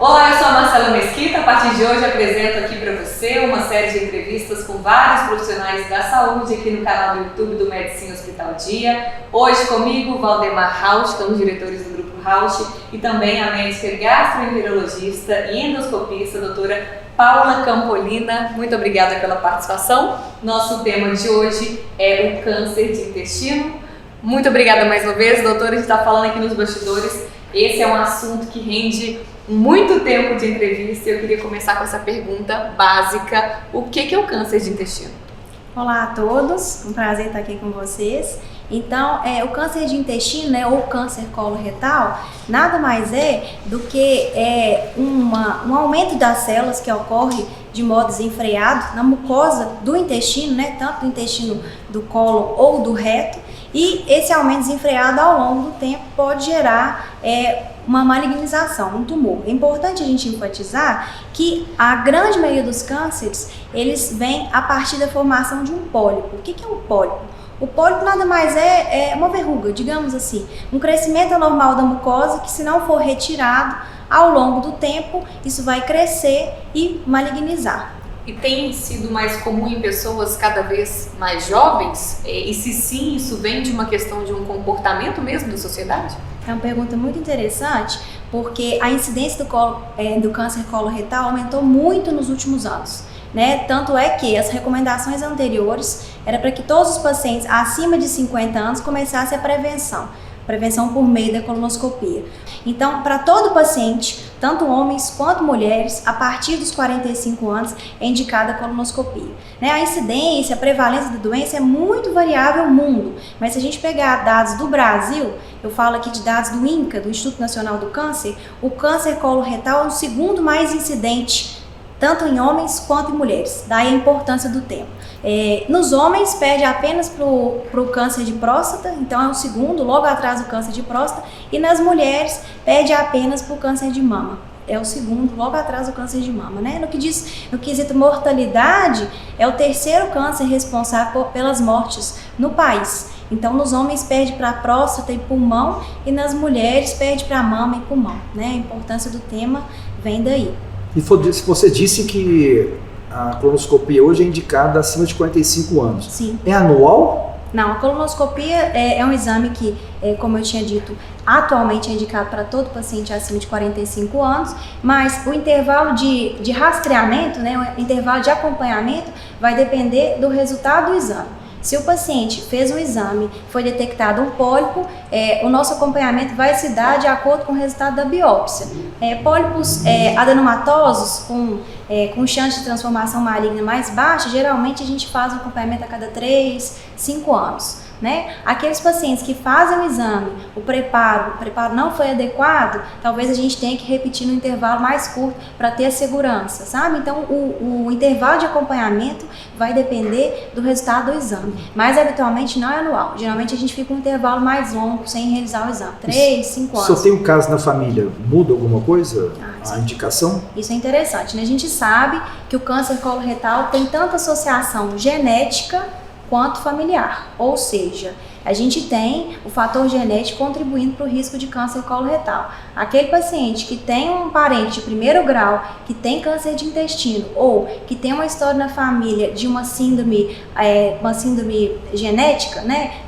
Olá, eu sou a Marcela Mesquita. A partir de hoje apresento aqui para você uma série de entrevistas com vários profissionais da saúde aqui no canal do YouTube do Medicina Hospital Dia. Hoje comigo, Valdemar Rauch, que é um dos diretores do Grupo Rauch, e também a médica gastroenterologista e endoscopista, a doutora Paula Campolina. Muito obrigada pela participação. Nosso tema de hoje é o câncer de intestino. Muito obrigada mais uma vez, doutora. A gente está falando aqui nos bastidores. Esse é um assunto que rende muito tempo de entrevista. Eu queria começar com essa pergunta básica: o que é o câncer de intestino? Olá a todos, um prazer estar aqui com vocês. Então, o câncer de intestino, ou câncer coloretal, nada mais é do que um aumento das células que ocorre de modo desenfreado na mucosa do intestino, tanto do intestino do cólon ou do reto, e esse aumento desenfreado ao longo do tempo pode gerar uma malignização, um tumor. É importante a gente enfatizar que a grande maioria dos cânceres, eles vêm a partir da formação de um pólipo. O que é um pólipo? O pólipo nada mais é uma verruga, digamos assim, um crescimento anormal da mucosa que, se não for retirado ao longo do tempo, isso vai crescer e malignizar. E tem sido mais comum em pessoas cada vez mais jovens? E se sim, isso vem de uma questão de um comportamento mesmo da sociedade? É uma pergunta muito interessante, porque a incidência do câncer coloretal aumentou muito nos últimos anos. Tanto é que as recomendações anteriores era para que todos os pacientes acima de 50 anos começassem a prevenção por meio da colonoscopia. Então, para todo paciente, tanto homens quanto mulheres, a partir dos 45 anos é indicada a colonoscopia. A incidência, a prevalência da doença é muito variável no mundo, mas se a gente pegar dados do Brasil, eu falo aqui de dados do INCA, do Instituto Nacional do Câncer, o câncer coloretal é o segundo mais incidente, tanto em homens quanto em mulheres, daí a importância do tema. Nos homens perde apenas para o câncer de próstata, então é o segundo, logo atrás do câncer de próstata, e nas mulheres perde apenas para o câncer de mama, é o segundo, logo atrás do câncer de mama. No quesito mortalidade, é o terceiro câncer responsável pelas mortes no país. Então, nos homens perde para próstata e pulmão, e nas mulheres perde para mama e pulmão. A importância do tema vem daí. E você disse que a colonoscopia hoje é indicada acima de 45 anos. Sim. É anual? Não, a colonoscopia é um exame que, como eu tinha dito, atualmente é indicado para todo paciente acima de 45 anos, mas o intervalo de rastreamento, o intervalo de acompanhamento vai depender do resultado do exame. Se o paciente fez um exame, foi detectado um pólipo, o nosso acompanhamento vai se dar de acordo com o resultado da biópsia. Pólipos adenomatosos com chance de transformação maligna mais baixa, geralmente a gente faz um acompanhamento a cada 3, 5 anos. Aqueles pacientes que fazem o exame, o preparo não foi adequado, talvez a gente tenha que repetir no intervalo mais curto para ter a segurança, sabe? Então, o intervalo de acompanhamento vai depender do resultado do exame, mas habitualmente não é anual. Geralmente a gente fica um intervalo mais longo sem realizar o exame, 3, 5 anos. Se eu tenho um caso na família, muda alguma coisa a indicação? Isso é interessante, A gente sabe que o câncer coloretal tem tanto associação genética quanto familiar, ou seja, a gente tem o fator genético contribuindo para o risco de câncer coloretal. Aquele paciente que tem um parente de primeiro grau que tem câncer de intestino ou que tem uma história na família de uma síndrome genética,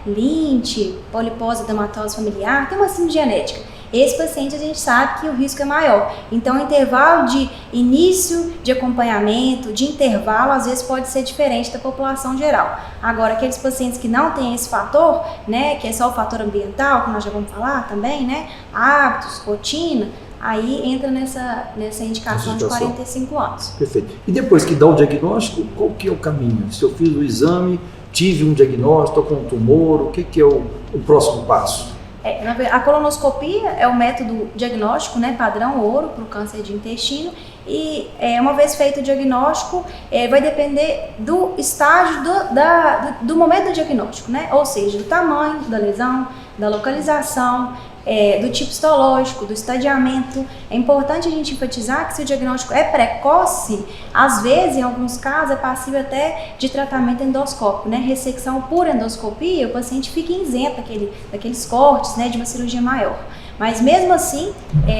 Lynch, polipose edematose familiar, tem uma síndrome genética. Esse paciente a gente sabe que o risco é maior. Então, o intervalo de início de acompanhamento, de intervalo, às vezes pode ser diferente da população geral. Agora, aqueles pacientes que não têm esse fator, que é só o fator ambiental, que nós já vamos falar também, hábitos, rotina, aí entra nessa indicação de 45 anos. Perfeito. E depois que dá o diagnóstico, qual que é o caminho? Se eu fiz o exame, tive um diagnóstico, estou com um tumor, o que é o próximo passo? A colonoscopia é o método diagnóstico, padrão ouro para o câncer de intestino, e uma vez feito o diagnóstico, vai depender do estágio do momento do diagnóstico, ou seja, do tamanho da lesão, da localização, do tipo histológico, do estadiamento. É importante a gente enfatizar que se o diagnóstico é precoce, às vezes, em alguns casos, é passível até de tratamento endoscópico, Ressecção por endoscopia, o paciente fica isento daqueles cortes, de uma cirurgia maior. Mas mesmo assim,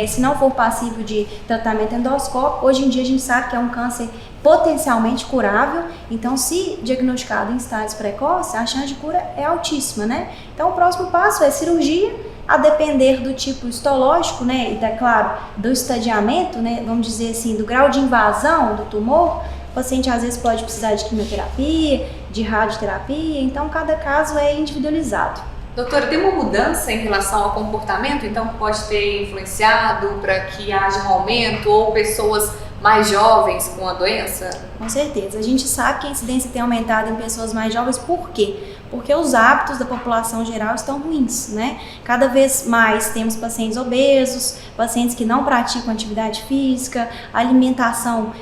se não for passível de tratamento endoscópico, hoje em dia a gente sabe que é um câncer potencialmente curável, então se diagnosticado em estágios precoces, a chance de cura é altíssima, né? Então o próximo passo é cirurgia, a depender do tipo histológico, né, e claro, do estadiamento, né, vamos dizer assim, do grau de invasão do tumor. O paciente às vezes pode precisar de quimioterapia, de radioterapia, então cada caso é individualizado. Doutora, tem uma mudança em relação ao comportamento, então, que pode ter influenciado para que haja um aumento ou pessoas mais jovens com a doença? Com certeza. A gente sabe que a incidência tem aumentado em pessoas mais jovens, por quê? Porque os hábitos da população geral estão ruins, né? Cada vez mais temos pacientes obesos, pacientes que não praticam atividade física, alimentação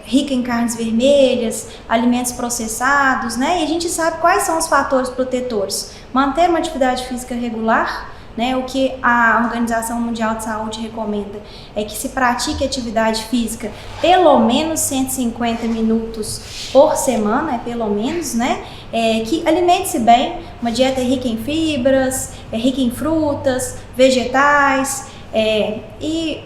rica em carnes vermelhas, alimentos processados, né? E a gente sabe quais são os fatores protetores. Manter uma atividade física regular, né, o que a Organização Mundial de Saúde recomenda é que se pratique atividade física pelo menos 150 minutos por semana, pelo menos, né, que alimente-se bem, uma dieta rica em fibras, rica em frutas, vegetais, e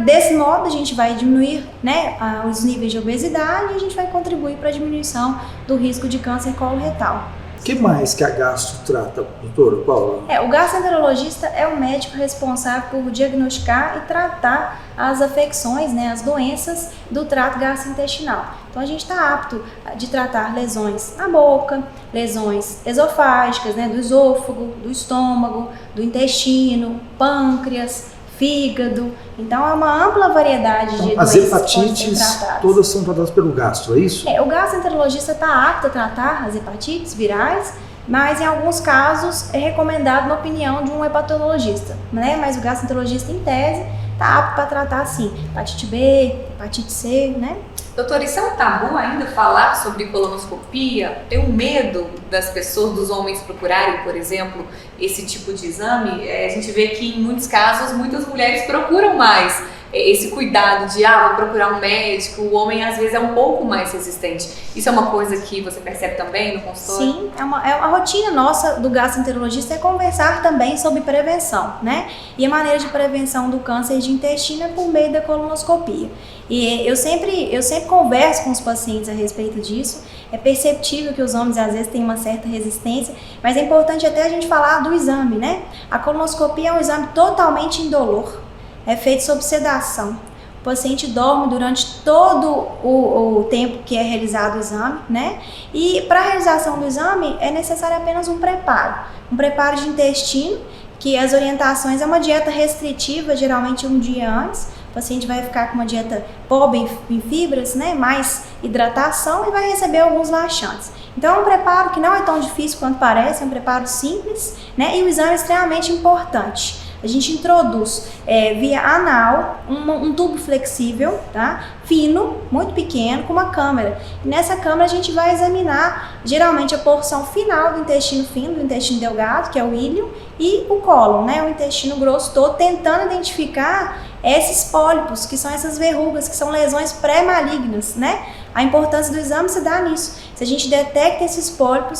desse modo a gente vai diminuir, né, os níveis de obesidade e a gente vai contribuir para a diminuição do risco de câncer coloretal. O que mais que a gastro trata, doutora Paula? O gastroenterologista é o médico responsável por diagnosticar e tratar as afecções, né, as doenças do trato gastrointestinal. Então a gente está apto de tratar lesões na boca, lesões esofágicas, né, do esôfago, do estômago, do intestino, pâncreas, fígado. Então é uma ampla variedade de doenças. As hepatites todas são tratadas pelo gastro, é isso? O gastroenterologista está apto a tratar as hepatites virais, mas em alguns casos é recomendado na opinião de um hepatologista, né? Mas o gastroenterologista, em tese, está apto para tratar, sim, hepatite B, hepatite C, né? Doutora, isso é um tabu ainda falar sobre colonoscopia? Tem um medo das pessoas, dos homens procurarem, por exemplo, esse tipo de exame? A gente vê que em muitos casos, muitas mulheres procuram mais esse cuidado de, vou procurar um médico. O homem às vezes é um pouco mais resistente. Isso é uma coisa que você percebe também no consultório? Sim, a rotina nossa do gastroenterologista é conversar também sobre prevenção, né? E a maneira de prevenção do câncer de intestino é por meio da colonoscopia. E eu sempre converso com os pacientes a respeito disso. É perceptível que os homens às vezes têm uma certa resistência, mas é importante até a gente falar do exame, né? A colonoscopia é um exame totalmente indolor, é feito sob sedação. O paciente dorme durante todo o tempo que é realizado o exame, né? E para a realização do exame é necessário apenas um preparo de intestino, que as orientações é uma dieta restritiva, geralmente um dia antes. O paciente vai ficar com uma dieta pobre em fibras, né, mais hidratação, e vai receber alguns laxantes. Então é um preparo que não é tão difícil quanto parece, é um preparo simples, né, e o exame é extremamente importante. A gente introduz via anal um tubo flexível, tá? Fino, muito pequeno, com uma câmera. E nessa câmera a gente vai examinar geralmente a porção final do intestino fino, do intestino delgado, que é o íleo, e o cólon, né? O intestino grosso todo, tentando identificar esses pólipos, que são essas verrugas, que são lesões pré-malignas, né? A importância do exame se dá nisso. Se a gente detecta esses pólipos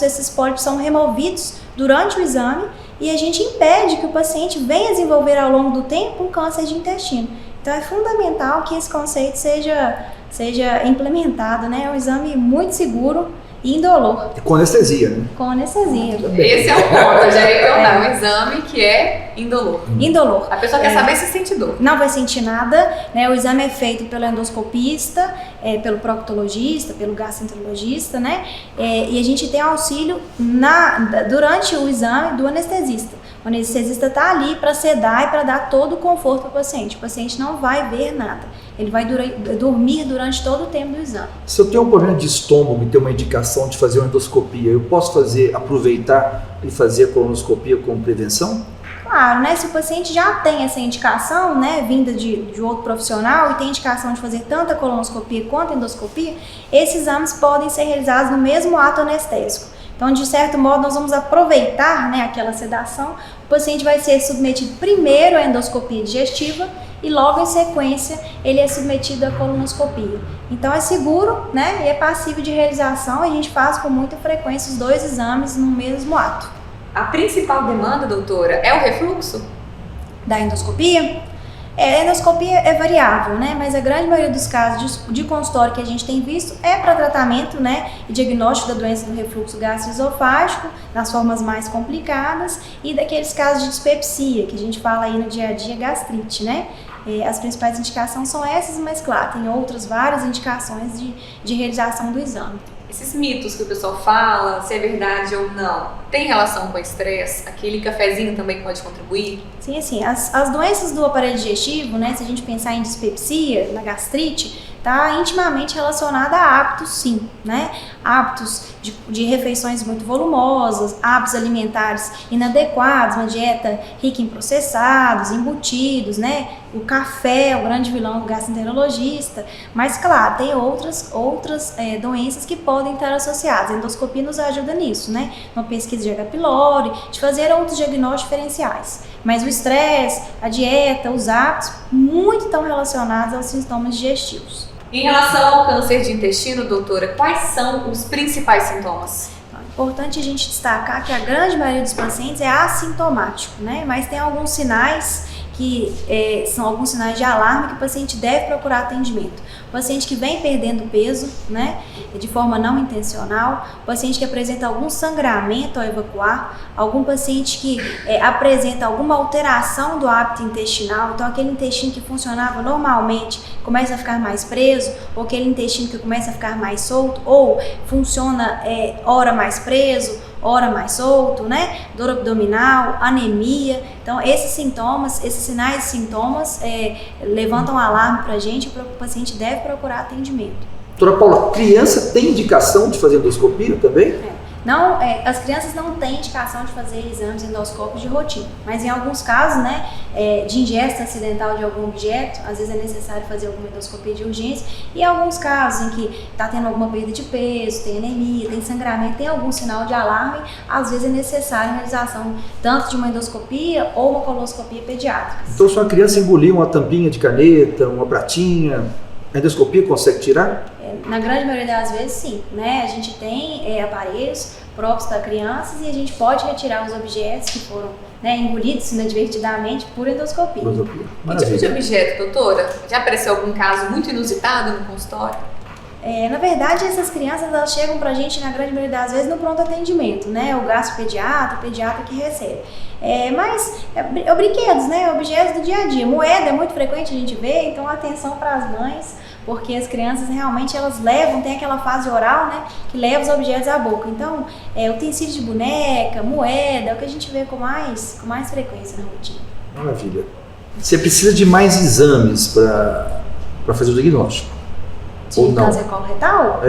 são removidos durante o exame e a gente impede que o paciente venha desenvolver ao longo do tempo um câncer de intestino. Então é fundamental que esse conceito seja implementado, né? É um exame muito seguro e indolor. Com anestesia, né? Com anestesia. Esse é o ponto, eu já ia perguntar, um exame que é indolor. Indolor. A pessoa quer saber se sente dor. Não vai sentir nada, né? O exame é feito pelo endoscopista, pelo proctologista, pelo gastroenterologista, né? E a gente tem auxílio durante o exame do anestesista. O anestesista está ali para sedar e para dar todo o conforto para o paciente. O paciente não vai ver nada. Ele vai dormir durante todo o tempo do exame. Se eu tenho um problema de estômago e tenho uma indicação de fazer uma endoscopia, eu posso aproveitar e fazer a colonoscopia como prevenção? Claro, né? Se o paciente já tem essa indicação, né, vinda de outro profissional e tem indicação de fazer tanto a colonoscopia quanto a endoscopia, esses exames podem ser realizados no mesmo ato anestésico. Então, de certo modo, nós vamos aproveitar, né, aquela sedação. O paciente vai ser submetido primeiro à endoscopia digestiva e logo em sequência ele é submetido à colonoscopia. Então é seguro, né, e é passível de realização. A gente faz com muita frequência os dois exames no mesmo ato. A principal demanda, doutora, é o refluxo? da endoscopia? A endoscopia é variável, né? Mas a grande maioria dos casos de consultório que a gente tem visto é para tratamento, né, e diagnóstico da doença do refluxo gastroesofágico, nas formas mais complicadas, e daqueles casos de dispepsia, que a gente fala aí no dia a dia, gastrite, né? As principais indicações são essas, mas claro, tem outras várias indicações de realização do exame. Esses mitos que o pessoal fala, se é verdade ou não, tem relação com o estresse? Aquele cafezinho também pode contribuir? Sim, assim, as doenças do aparelho digestivo, né, se a gente pensar em dispepsia, na gastrite, está intimamente relacionada a hábitos, sim, né? Hábitos de refeições muito volumosas, hábitos alimentares inadequados, uma dieta rica em processados, embutidos, né? O café é o grande vilão do gastroenterologista, mas claro, tem outras doenças que podem estar associadas. A endoscopia nos ajuda nisso, né? Uma pesquisa de H. pylori, de fazer outros diagnósticos diferenciais. Mas o estresse, a dieta, os hábitos, muito estão relacionados aos sintomas digestivos. Em relação ao câncer de intestino, doutora, quais são os principais sintomas? É importante a gente destacar que a grande maioria dos pacientes é assintomático, né? Mas tem alguns sinais que são alguns sinais de alarme que o paciente deve procurar atendimento. O paciente que vem perdendo peso, né, de forma não intencional, o paciente que apresenta algum sangramento ao evacuar, algum paciente que apresenta alguma alteração do hábito intestinal, então aquele intestino que funcionava normalmente começa a ficar mais preso, ou aquele intestino que começa a ficar mais solto, ou funciona ora mais preso, ora mais solto, né? Dor abdominal, anemia. Então, esses sinais e sintomas levantam alarme para a gente, o paciente deve procurar atendimento. Doutora Paula, criança tem indicação de fazer endoscopia também? Não, as crianças não têm indicação de fazer exames endoscópicos de rotina, mas em alguns casos, né, de ingesta acidental de algum objeto, às vezes é necessário fazer alguma endoscopia de urgência, e em alguns casos em que está tendo alguma perda de peso, tem anemia, tem sangramento, tem algum sinal de alarme, às vezes é necessário a realização tanto de uma endoscopia ou uma coloscopia pediátrica. Então, se uma criança engolir uma tampinha de caneta, uma pratinha, a endoscopia consegue tirar? Na grande maioria das vezes, sim, né? A gente tem aparelhos próprios para crianças e a gente pode retirar os objetos que foram, né, engolidos inadvertidamente por endoscopia. Que tipo de objeto, doutora? Já apareceu algum caso muito inusitado no consultório? Na verdade, essas crianças elas chegam pra gente, na grande maioria das vezes, no pronto atendimento, né? O gastropediatra, o pediatra que recebe. Mas brinquedos, né? Objetos do dia a dia. Moeda é muito frequente a gente ver, então atenção para as mães, porque as crianças realmente elas levam, tem aquela fase oral, né? Que leva os objetos à boca. Então, utensílio de boneca, moeda, é o que a gente vê com mais frequência na rotina. Maravilha. Você precisa de mais exames para fazer o diagnóstico? De câncer coloretal?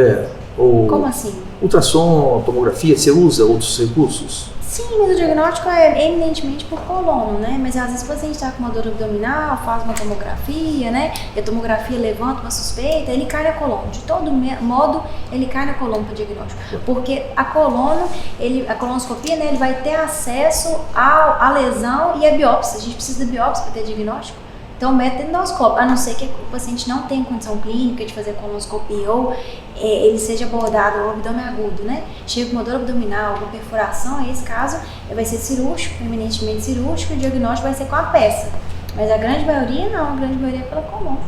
Como assim? Ultrassom, tomografia, você usa outros recursos? Sim, mas o diagnóstico é eminentemente por colono, né? Mas às vezes o paciente está com uma dor abdominal, faz uma tomografia, né? E a tomografia levanta uma suspeita, ele cai na colono. De todo modo, ele cai na colono para diagnóstico. Porque a colonoscopia, né? Ele vai ter acesso à lesão e à biópsia. A gente precisa da biópsia para ter diagnóstico. Então, o método endoscópico, a não ser que o paciente não tenha condição clínica de fazer colonoscopia ou ele seja abordado ao abdômen agudo, né? Chega com uma dor abdominal, uma perfuração, nesse caso vai ser cirúrgico, eminentemente cirúrgico, e o diagnóstico vai ser com a peça. Mas a grande maioria não, a grande maioria é pela coluna.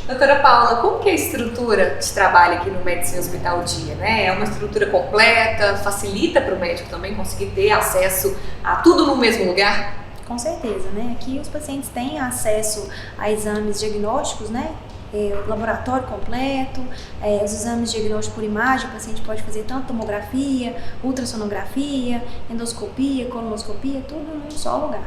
Doutora Paula, como que é a estrutura de trabalho aqui no Medicina Hospital Dia, né? É uma estrutura completa, facilita para o médico também conseguir ter acesso a tudo no mesmo lugar? Com certeza, né? Aqui os pacientes têm acesso a exames diagnósticos, né? Laboratório completo, os exames de diagnóstico por imagem, o paciente pode fazer tanto tomografia, ultrassonografia, endoscopia, colonoscopia, tudo num só lugar.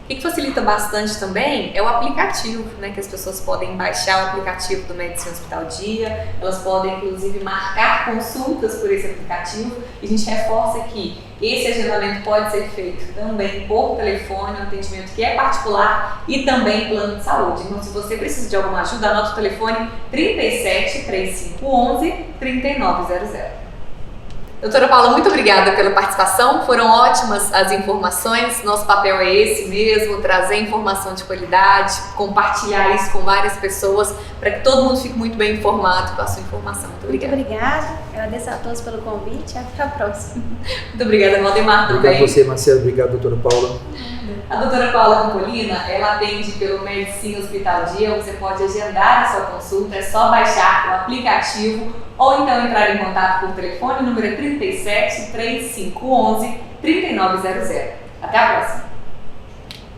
O que facilita bastante também é o aplicativo, né, que as pessoas podem baixar o aplicativo do Medicina Hospital Dia, elas podem inclusive marcar consultas por esse aplicativo, e a gente reforça que esse agendamento pode ser feito também por telefone, um atendimento que é particular e também plano de saúde. Então, se você precisa de alguma ajuda, anota o telefone 37 3511 3900. Doutora Paula, muito obrigada pela participação, foram ótimas as informações, nosso papel é esse mesmo, trazer informação de qualidade, compartilhar isso com várias pessoas, para que todo mundo fique muito bem informado com a sua informação. Muito obrigada. Muito obrigada, agradeço a todos pelo convite, até a próxima. Muito obrigada, Valdemar, também. Obrigado a você, Marcelo, obrigado, doutora Paula. A doutora Paula Campolina, ela atende pelo Medicina Hospital Dia, você pode agendar a sua consulta, é só baixar o aplicativo ou então entrar em contato por telefone, o número é 37 3511 3900. Até a próxima!